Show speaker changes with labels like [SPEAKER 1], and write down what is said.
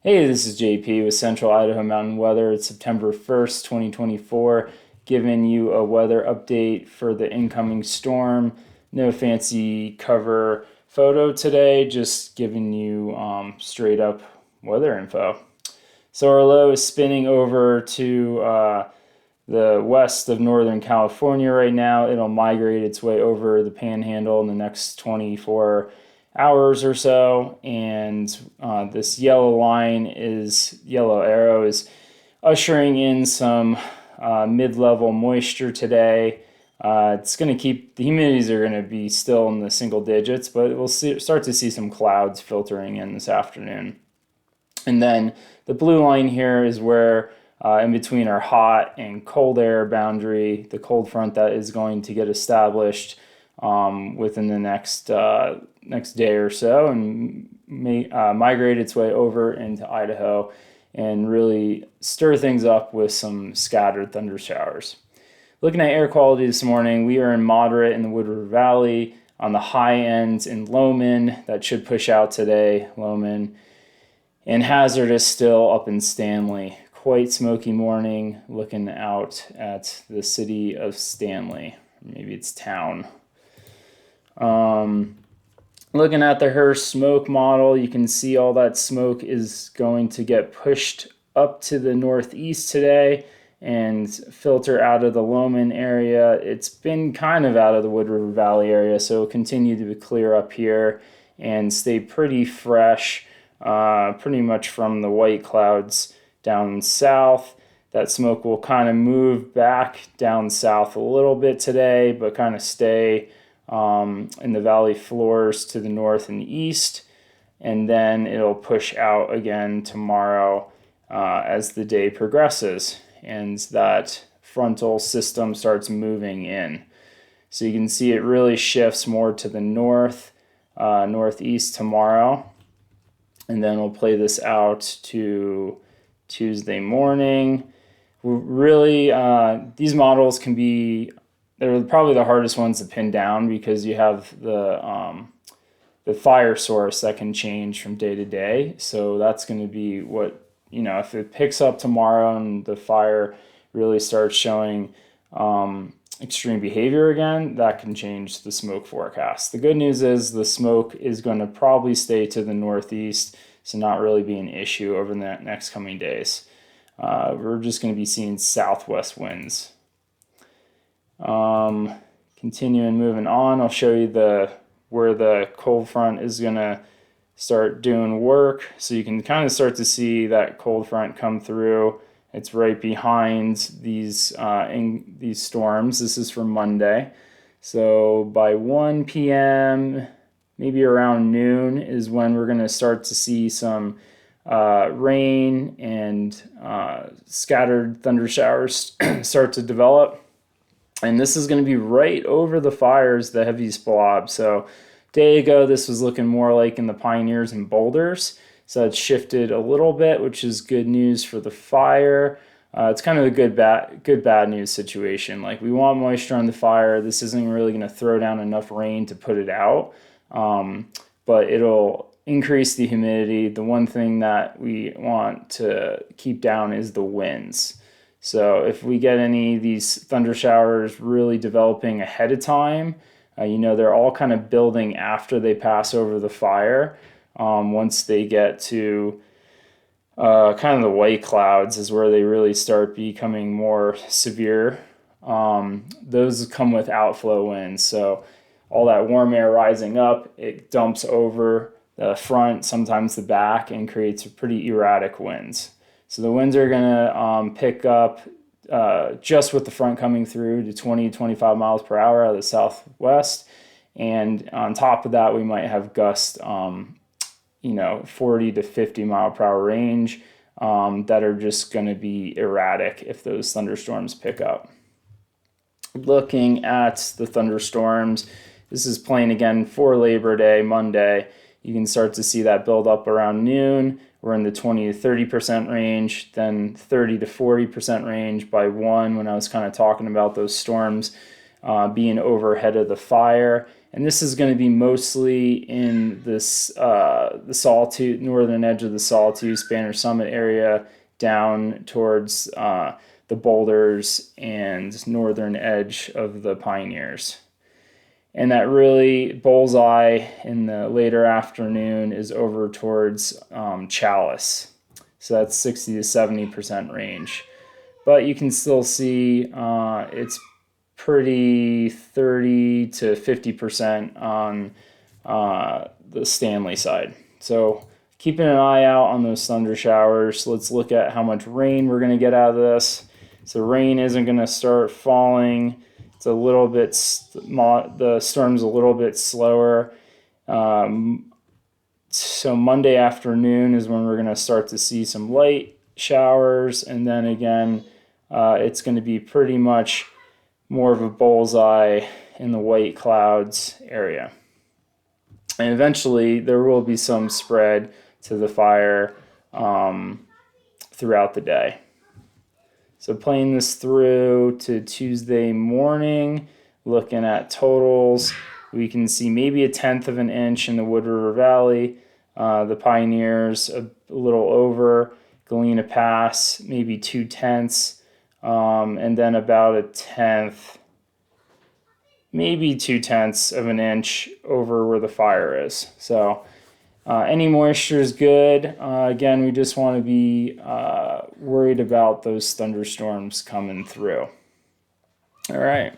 [SPEAKER 1] Hey, this is JP with Central Idaho Mountain Weather. It's September 1st, 2024, giving you a weather update for the incoming storm. No fancy cover photo today, just giving you straight up weather info. So our low is spinning over to the west of Northern California right now. It'll migrate its way over the Panhandle in the next 24 hours or so, and this yellow arrow is ushering in some mid-level moisture today. It's going to keep the humidities are going to be still in the single digits, but we'll start to see some clouds filtering in this afternoon. And then the blue line here is where in between our hot and cold air boundary, the cold front that is going to get established within the next day or so, and may migrate its way over into Idaho and really stir things up with some scattered thunder showers. Looking at air quality this morning, we are in moderate in the Wood River Valley, on the high ends in Lowman. That should push out today, Lowman. And hazardous still up in Stanley. Quite smoky morning looking out at the city of Stanley. Maybe it's town. Looking at the HRSS smoke model, you can see all that smoke is going to get pushed up to the northeast today and filter out of the Lowman area. It's been kind of out of the Wood River Valley area, so it'll continue to clear up here and stay pretty fresh, pretty much from the white clouds down south. That smoke will kind of move back down south a little bit today, but kind of stay in the valley floors to the north and east, and then it'll push out again tomorrow as the day progresses and that frontal system starts moving in. So you can see it really shifts more to the northeast tomorrow, and then we'll play this out to Tuesday morning. Really, these models can be, they're probably the hardest ones to pin down because you have the fire source that can change from day to day. So that's going to be what, if it picks up tomorrow and the fire really starts showing extreme behavior again, that can change the smoke forecast. The good news is the smoke is going to probably stay to the northeast, so not really be an issue over the next coming days. We're just going to be seeing southwest winds. Continuing moving on, I'll show you where the cold front is going to start doing work. So you can kind of start to see that cold front come through. It's right behind these storms. This is for Monday. So by 1 p.m., maybe around noon, is when we're going to start to see some rain and scattered thunder showers start to develop. And this is going to be right over the fires, the heaviest blob. So a day ago, this was looking more like in the Pioneers and Boulders. So it's shifted a little bit, which is good news for the fire. It's kind of a good bad news situation. Like, we want moisture on the fire. This isn't really going to throw down enough rain to put it out, but it'll increase the humidity. The one thing that we want to keep down is the winds. So if we get any of these thunder showers really developing ahead of time, they're all kind of building after they pass over the fire. Once they get to kind of the white clouds is where they really start becoming more severe. Those come with outflow winds. So all that warm air rising up, it dumps over the front, sometimes the back, and creates pretty erratic winds. So the winds are going to pick up just with the front coming through to 20, 25 miles per hour out of the southwest. And on top of that, we might have gusts, 40 to 50 mile per hour range that are just going to be erratic if those thunderstorms pick up. Looking at the thunderstorms, this is playing again for Labor Day, Monday. You can start to see that build up around noon. We're in the 20 to 30% range, then 30 to 40% range by 1 when I was kind of talking about those storms being overhead of the fire. And this is going to be mostly in this the Sawtooth, northern edge of the Sawtooth, Banner Summit area, down towards the Boulders and northern edge of the Pioneers. And that really bullseye in the later afternoon is over towards Chalice. So that's 60 to 70% range. But you can still see it's pretty 30 to 50% on the Stanley side. So keeping an eye out on those thunder showers. Let's look at how much rain we're going to get out of this. So rain isn't going to start falling. It's a little bit, the storm's a little bit slower. So Monday afternoon is when we're going to start to see some light showers. And then again, it's going to be pretty much more of a bullseye in the white clouds area. And eventually there will be some spread to the fire throughout the day. So playing this through to Tuesday morning, looking at totals, we can see maybe 1/10 of an inch in the Wood River Valley, the Pioneers a little over, Galena Pass maybe 2/10, and then about 1/10, maybe 2/10 of an inch over where the fire is. So any moisture is good. Again, we just want to be worried about those thunderstorms coming through. All right.